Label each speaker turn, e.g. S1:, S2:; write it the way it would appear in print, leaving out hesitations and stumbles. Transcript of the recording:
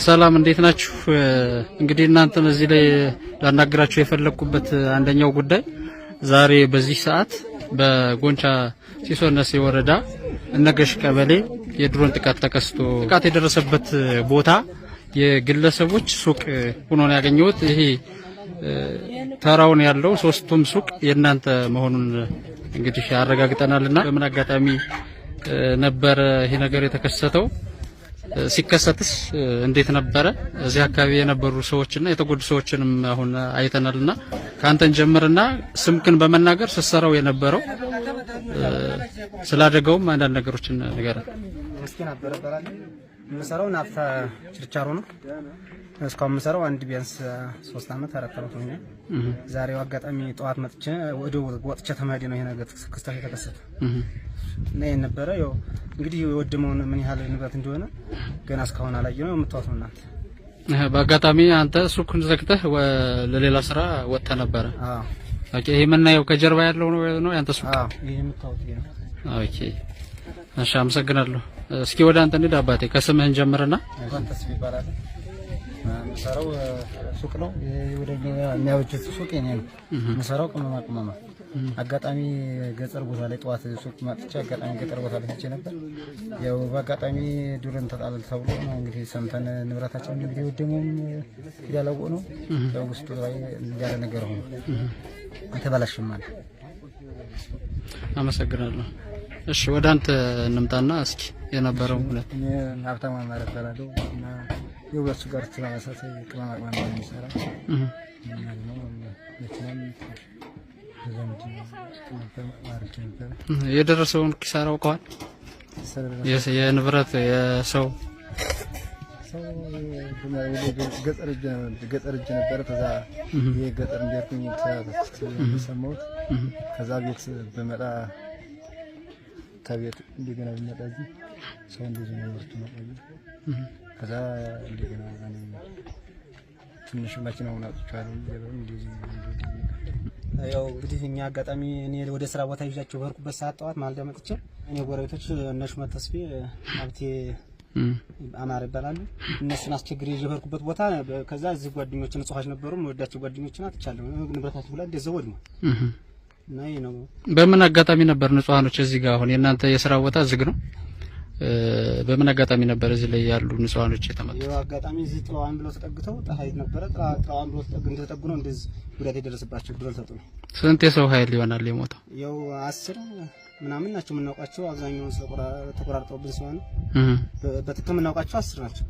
S1: ሰላም እንዴት ናችሁ? እንግዲህ እናንተም እዚህ ላይ ላናግራችሁ የፈለኩበት አንደኛው ጉዳይ ዛሬ በዚህ ሰዓት በጎንቻ ሲሶነሴ ወረዳ እነገሽ ቀበሌ የድሮን ጥቃት ተከስቶ ጥቃት የደረሰበት ቦታ የግለሰቦች ሱቅ ሆኖ ነው ያገኘሁት። ይሄ ተራውን ያለው ሶስቱም ሱቅ የናንተ መሆኑን እንግዲህ አረጋግጠናልና በምን አጋጣሚ ነበር ይሄ ነገር የተከሰተው? ሲከሰትስ እንዴት ነበረ? እዚህ አካባቢ የነበሩ ሰዎችና የተጎዱ ሰዎችንም አሁን አይተናልና ካንተን ጀምርና ስምክን በመናገር ሰሰራው የነበረው ስላደገውም አንዳንድ ነገሮችን ነገር
S2: እስኪ ነበር በራለ መሰራው ናፍታ ችርቻሮ ነው። እስካሁን መሰራው አንድ ቢያንስ 3 አመት አረከሩት ነው። ዛሬው አጋጣሚ ጧት መጥቼ ወጥቼ ተማዲ ነው ይሄ ነገር ክስተት የተከሰተ እና የነበረ ያው እንግዲህ ወደመውን ምን ያህል ንብረት እንደሆነ ገና እስካሁን አላየነው የምታወጣው እናንተ።
S1: በአጋጣሚ አንተ ሱቁን ዘግተህ ለሌላ ስራ ወጣ ነበር?
S2: አዎ።
S1: ኦኬ። ይሄ መናየው ከጀርባ ያለው ነው ያንተ ሱቅ?
S2: አዎ፣ ይሄ የምታወጣው ነው።
S1: ኦኬ። እሺ፣ አመሰግናለሁ። እስኪ ወደ አንተ እንሂድ አባቴ፣ ከስምህን ጀምርና።
S2: ተስፋ ይባላል። መሰራው ሱቅ ነው። ወደ የሚያወጭት ሱቅ ነው። መሰራው ቅመማ አጋጣሚ ገጠር ቦታ ላይ ጧት ሱቅ ማጥቻ አጋጣሚ ገጠር ቦታ ላይ ሄጄ ነበር። ያው በአጋጣሚ ዱርን ተጣለል ተብሎ ነው እንግዲህ ሰምተን ንብረታችን እንግዲህ ወደሙም ያላወቁ ነው። ያው ውስጡ ላይ ያለ ነገር ሆኖ ተበላሽማል።
S1: አመሰግናለሁ። እሺ ወደ አንተ እንምጣና እስኪ የነበረው ሁለት
S2: ሀብታም ማለት ተራዶ እና የወሱ ጋር ስለማሳሰ ቅመማ ቅመም የሚሰራ
S1: የደረሰውን ኪሳራ አውቀዋል? የንብረት የሰው
S2: ገጠር እጅ ነበር። ከዛ የገጠር እንደርኩኝ ተሰማሁት። ከዛ ቤት በመጣ ከቤት እንደገና በመጣ እዚህ ሰው እንደዚህ ነው ወርቱ ነው። ከዛ እንደገና ትንሽ ማኪናውን አጥቻለሁ እንደዚህ ያው እንግዲህ እኛ አጋጣሚ እኔ ወደ ስራ ቦታ ይዣቸው በርኩበት ሰዓት ጧት ማልዳ መጥቼ እኔ ጎረቤቶች እነሱ መተስፊ ሀብቴ አማር ይባላሉ እነሱን አስቸግሬ ይዤ ቦታ ከዛ እዚህ ጓደኞችን ጽኋች ነበሩ ወዳቸው ጓደኞችን አጥቻለሁ። ንብረታቸው ሁላ እንደዛው ወድሟል። እና ይሄ ነው።
S1: በምን አጋጣሚ ነበር ንጹሃኖች እዚህ ጋር አሁን የእናንተ የስራ ቦታ ዝግ ነው? በምን አጋጣሚ ነበር እዚህ ላይ ያሉ ንጹሃኖች የተመቱት?
S2: ያው አጋጣሚ እዚህ ጥላዋን ብለው ተጠግተው ፀሐይ ነበረ ጥላዋን ብለው ተጠግተው ነው እንደዚህ ጉዳት የደረሰባቸው ድረል ተጡ ነው።
S1: ስንት የሰው ኃይል ይሆናል የሞተው?
S2: ያው 10 ምናምን ናቸው የምናውቃቸው። አብዛኛውን ተቆራርጠውብን ስለሆነ በትክክል የምናውቃቸው 10 ናቸው።